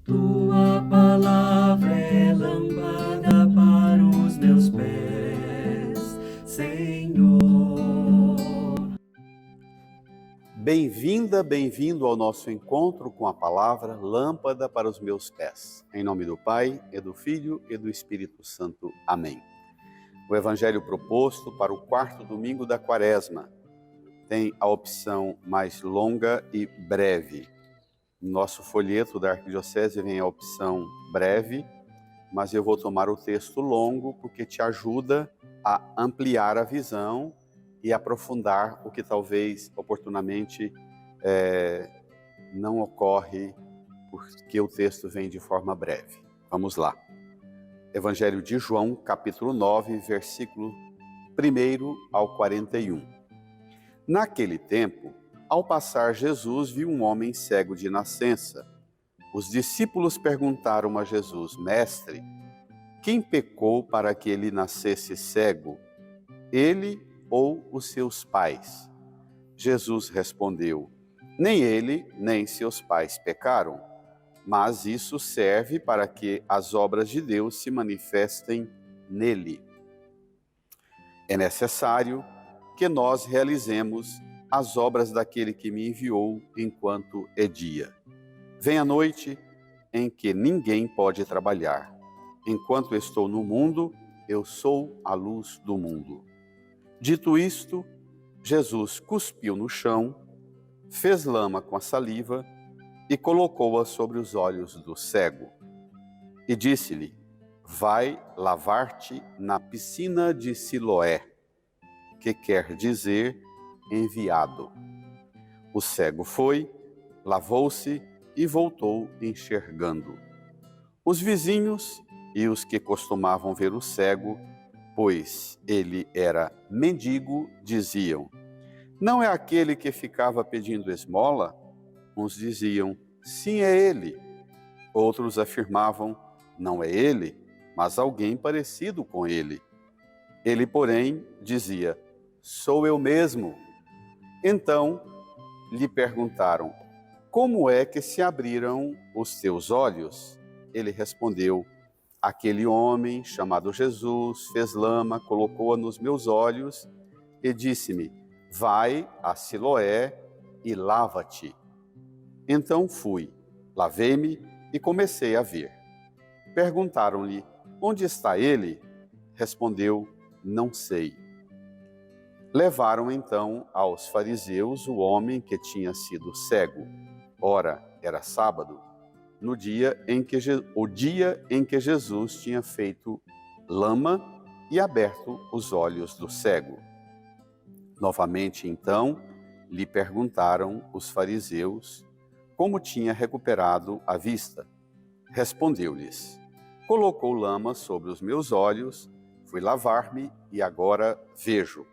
Tua palavra é lâmpada para os meus pés, Senhor. Bem-vinda, bem-vindo ao nosso encontro com a palavra Lâmpada para os meus pés. Em nome do Pai, e do Filho e do Espírito Santo. Amém. O evangelho proposto para o quarto domingo da Quaresma tem a opção mais longa e breve. No nosso folheto da Arquidiocese vem a opção breve, mas eu vou tomar o texto longo porque te ajuda a ampliar a visão e aprofundar o que talvez oportunamente não ocorre porque o texto vem de forma breve. Vamos lá. Evangelho de João, capítulo 9, versículo 1 ao 41. Naquele tempo, ao passar Jesus viu um homem cego de nascença. Os discípulos perguntaram a Jesus: Mestre, quem pecou para que ele nascesse cego? Ele ou os seus pais? Jesus respondeu: Nem ele, nem seus pais pecaram, mas isso serve para que as obras de Deus se manifestem nele. É necessário que nós realizemos as obras daquele que me enviou enquanto é dia. Vem a noite em que ninguém pode trabalhar. Enquanto estou no mundo, eu sou a luz do mundo. Dito isto, Jesus cuspiu no chão, fez lama com a saliva e colocou-a sobre os olhos do cego. E disse-lhe: Vai lavar-te na piscina de Siloé, que quer dizer enviado. O cego foi, lavou-se e voltou enxergando. Os vizinhos e os que costumavam ver o cego, pois ele era mendigo, diziam: Não é aquele que ficava pedindo esmola? Uns diziam: Sim, é ele. Outros afirmavam: Não é ele, mas alguém parecido com ele. Ele, porém, dizia: Sou eu mesmo. Então lhe perguntaram: Como é que se abriram os teus olhos? Ele respondeu: Aquele homem chamado Jesus fez lama, colocou-a nos meus olhos e disse-me: Vai a Siloé e lava-te. Então fui, lavei-me e comecei a ver. Perguntaram-lhe: Onde está ele? Respondeu: Não sei. Levaram então aos fariseus o homem que tinha sido cego. Ora, era sábado, o dia em que Jesus tinha feito lama e aberto os olhos do cego. Novamente, então, lhe perguntaram os fariseus como tinha recuperado a vista. Respondeu-lhes: Colocou lama sobre os meus olhos, fui lavar-me e agora vejo.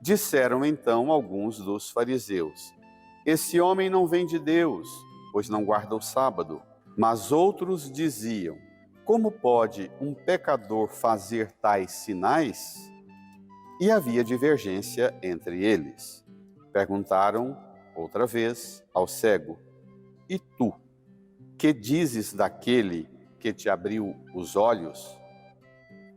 Disseram então alguns dos fariseus: Esse homem não vem de Deus, pois não guarda o sábado. Mas outros diziam: Como pode um pecador fazer tais sinais? E havia divergência entre eles. Perguntaram outra vez ao cego: E tu, que dizes daquele que te abriu os olhos?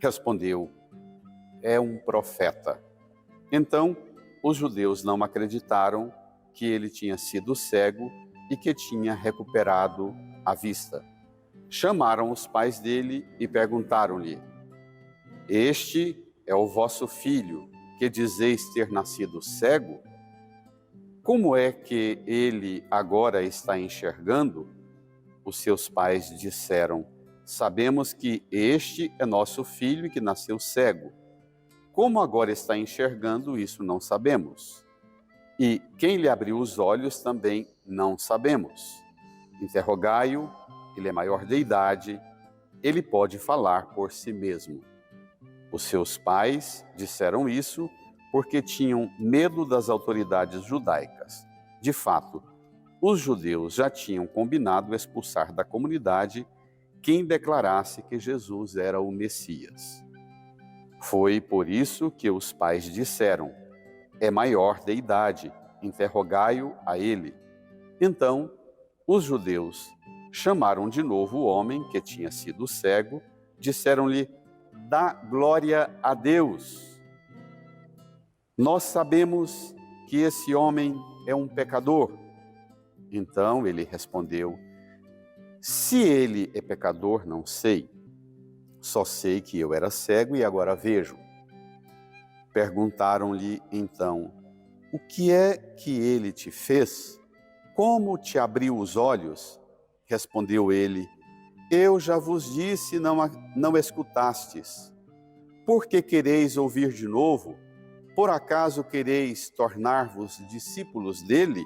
Respondeu: É um profeta. Então, os judeus não acreditaram que ele tinha sido cego e que tinha recuperado a vista. Chamaram os pais dele e perguntaram-lhe: Este é o vosso filho, que dizeis ter nascido cego? Como é que ele agora está enxergando? Os seus pais disseram: Sabemos que este é nosso filho que nasceu cego. Como agora está enxergando, isso não sabemos. E quem lhe abriu os olhos também não sabemos. Interrogai-o, ele é maior de idade, ele pode falar por si mesmo. Os seus pais disseram isso porque tinham medo das autoridades judaicas. De fato, os judeus já tinham combinado expulsar da comunidade quem declarasse que Jesus era o Messias. Foi por isso que os pais disseram: É maior de idade, interrogai-o a ele. Então, os judeus Chamaram de novo o homem que tinha sido cego, disseram-lhe: dá glória a Deus. Nós sabemos que esse homem é um pecador. Então ele respondeu: se ele é pecador, não sei. Só sei que eu era cego e agora vejo. Perguntaram-lhe então: o que é que ele te fez? Como te abriu os olhos? Respondeu ele: eu já vos disse, não escutastes. Por que quereis ouvir de novo? Por acaso quereis tornar-vos discípulos dele?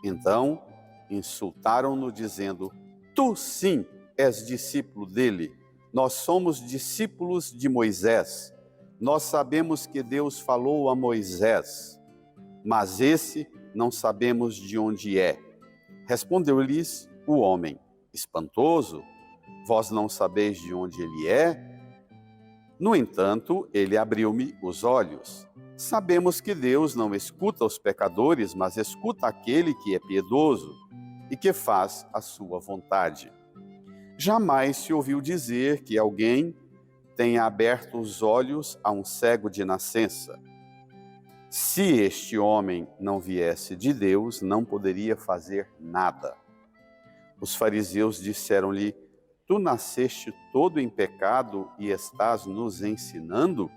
Então insultaram-no, dizendo: tu sim és discípulo dele. Nós somos discípulos de Moisés. Nós sabemos que Deus falou a Moisés, mas esse não sabemos de onde é. Respondeu-lhes o homem: espantoso, vós não sabeis de onde ele é? No entanto, ele abriu-me os olhos. Sabemos que Deus não escuta os pecadores, mas escuta aquele que é piedoso e que faz a sua vontade. Jamais se ouviu dizer que alguém tenha aberto os olhos a um cego de nascença. Se este homem não viesse de Deus, não poderia fazer nada. Os fariseus disseram-lhe: tu nasceste todo em pecado e estás nos ensinando?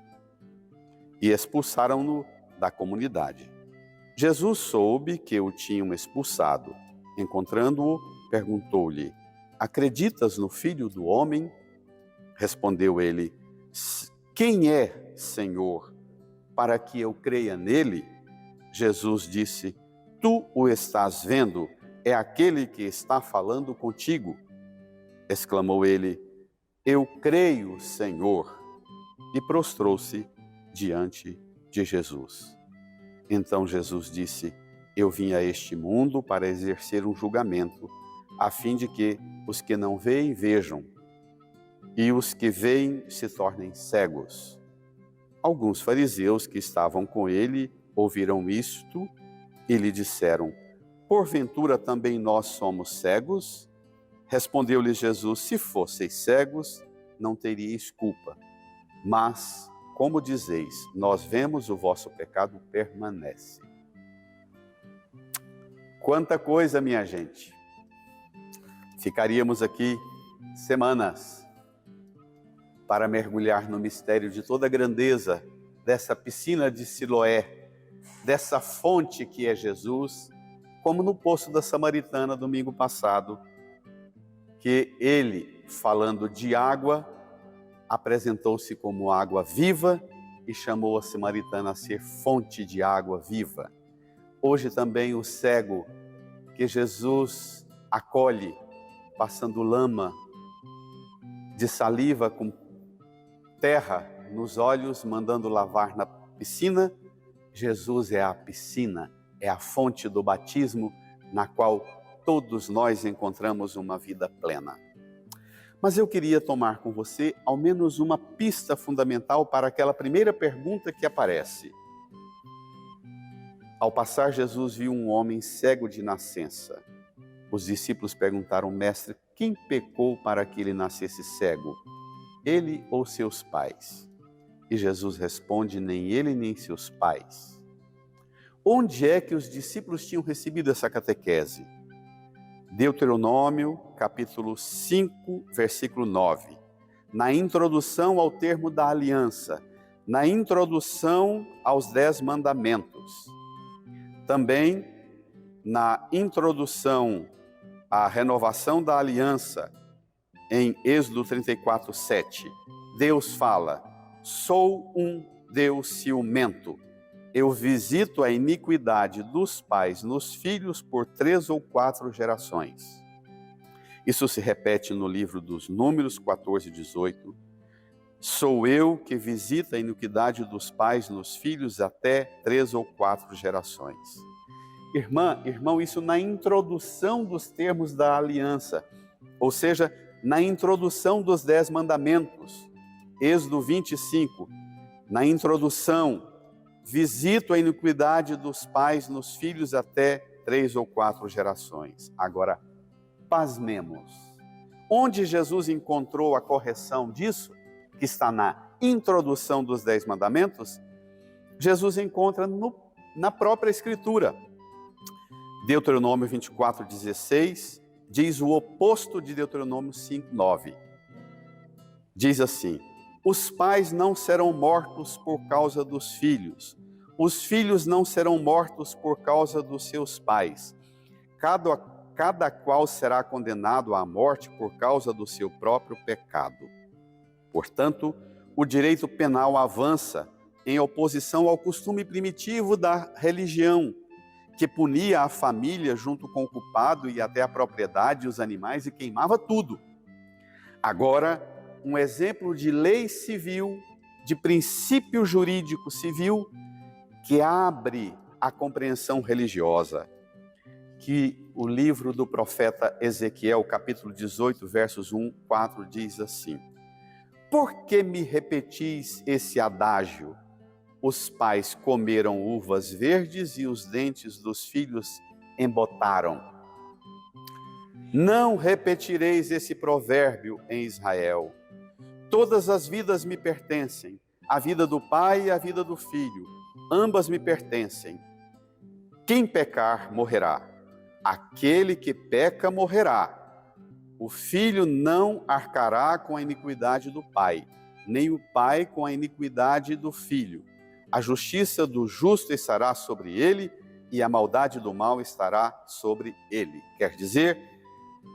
E expulsaram-no da comunidade. Jesus soube que o tinham expulsado. Encontrando-o, perguntou-lhe: acreditas no Filho do Homem? Respondeu ele: quem é, Senhor, para que eu creia nele? Jesus disse: tu o estás vendo, é aquele que está falando contigo. Exclamou ele: eu creio, Senhor, e prostrou-se diante de Jesus. Então Jesus disse: eu vim a este mundo para exercer um julgamento, a fim de que os que não veem vejam, e os que veem se tornem cegos. Alguns fariseus que estavam com ele ouviram isto e lhe disseram: porventura também nós somos cegos? Respondeu-lhe Jesus: se fosseis cegos, não teríeis culpa. Mas, como dizeis, nós vemos, o vosso pecado permanece. Quanta coisa, minha gente! Ficaríamos aqui semanas para mergulhar no mistério de toda a grandeza dessa piscina de Siloé, dessa fonte que é Jesus, como no poço da Samaritana domingo passado, que ele, falando de água, apresentou-se como água viva e chamou a Samaritana a ser fonte de água viva. Hoje também o cego que Jesus acolhe, passando lama de saliva com terra nos olhos, mandando lavar na piscina. Jesus é a piscina, é a fonte do batismo na qual todos nós encontramos uma vida plena. Mas eu queria tomar com você ao menos uma pista fundamental para aquela primeira pergunta que aparece. Ao passar, Jesus viu um homem cego de nascença. Os discípulos perguntaram: mestre, quem pecou para que ele nascesse cego? Ele ou seus pais? E Jesus responde: nem ele nem seus pais. Onde é que os discípulos tinham recebido essa catequese? Deuteronômio, capítulo 5, versículo 9. Na introdução ao termo da aliança, na introdução aos 10 mandamentos. Também na introdução à renovação da aliança, em Êxodo 34, 7. Deus fala: sou um Deus ciumento. Eu visito a iniquidade dos pais nos filhos por 3 ou 4 gerações. Isso se repete no livro dos Números 14, 18. Sou eu que visito a iniquidade dos pais nos filhos até 3 ou 4 gerações. Irmão, isso na introdução dos termos da aliança, ou seja, na introdução dos 10 mandamentos. Êxodo 25, na introdução: visito a iniquidade dos pais nos filhos até 3 ou 4 gerações. Agora, pasmemos. Onde Jesus encontrou a correção disso, que está na introdução dos 10 mandamentos, Jesus encontra na própria Escritura. Deuteronômio 24:16 diz o oposto de Deuteronômio 5:9. Diz assim: os pais não serão mortos por causa dos filhos, os filhos não serão mortos por causa dos seus pais. Cada qual será condenado à morte por causa do seu próprio pecado. Portanto, o direito penal avança em oposição ao costume primitivo da religião, que punia a família junto com o culpado e até a propriedade e os animais e queimava tudo. Agora, um exemplo de lei civil, de princípio jurídico civil, que abre a compreensão religiosa, que o livro do profeta Ezequiel, capítulo 18, versos 1, 4, diz assim: por que me repetis esse adágio? Os pais comeram uvas verdes e os dentes dos filhos embotaram. Não repetireis esse provérbio em Israel. Todas as vidas me pertencem, a vida do pai e a vida do filho, ambas me pertencem. Quem pecar, morrerá. Aquele que peca, morrerá. O filho não arcará com a iniquidade do pai, nem o pai com a iniquidade do filho. A justiça do justo estará sobre ele e a maldade do mal estará sobre ele. Quer dizer,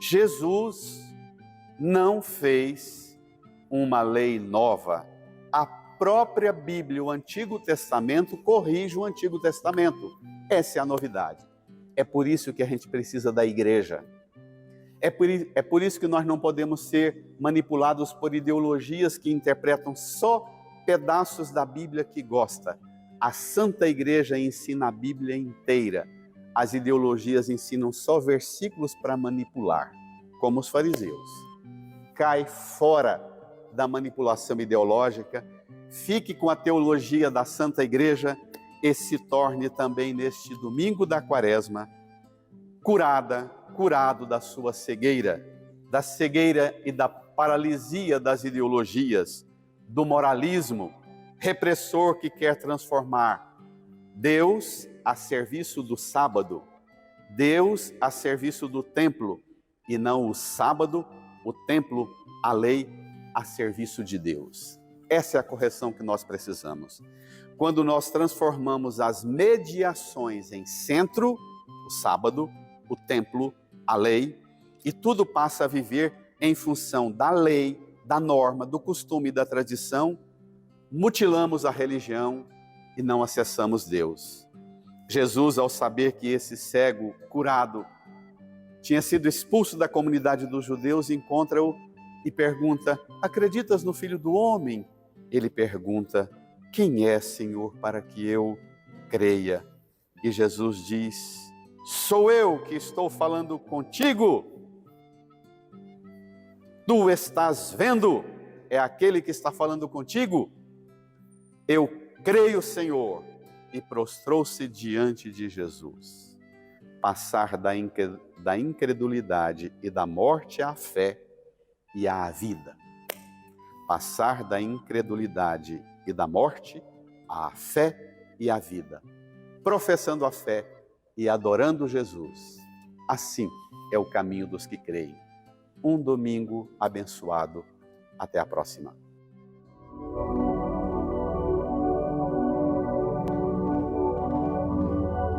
Jesus não fez uma lei nova. A própria Bíblia, o Antigo Testamento, corrige o Antigo Testamento. Essa é a novidade. É por isso que a gente precisa da igreja. É por isso que nós não podemos ser manipulados por ideologias que interpretam só pedaços da Bíblia que gosta. A Santa Igreja ensina a Bíblia inteira. As ideologias ensinam só versículos para manipular, como os fariseus. Cai fora da manipulação ideológica, fique com a teologia da Santa Igreja e se torne também neste domingo da Quaresma curado da sua cegueira, da cegueira e da paralisia das ideologias, do moralismo repressor que quer transformar Deus a serviço do sábado, Deus a serviço do templo, e não o sábado, o templo, a lei a serviço de Deus. Essa é a correção que nós precisamos. Quando nós transformamos as mediações em centro, o sábado, o templo, a lei, e tudo passa a viver em função da lei, da norma, do costume e da tradição, mutilamos a religião e não acessamos Deus. Jesus, ao saber que esse cego curado tinha sido expulso da comunidade dos judeus, encontra-o e pergunta: acreditas no Filho do Homem? Ele pergunta: quem é, Senhor, para que eu creia? E Jesus diz: sou eu que estou falando contigo. Tu estás vendo, é aquele que está falando contigo. Eu creio, Senhor. E prostrou-se diante de Jesus. Passar da incredulidade e da morte à fé e à vida. Passar da incredulidade e da morte à fé e à vida. Professando a fé e adorando Jesus. Assim é o caminho dos que creem. Um domingo abençoado. Até a próxima.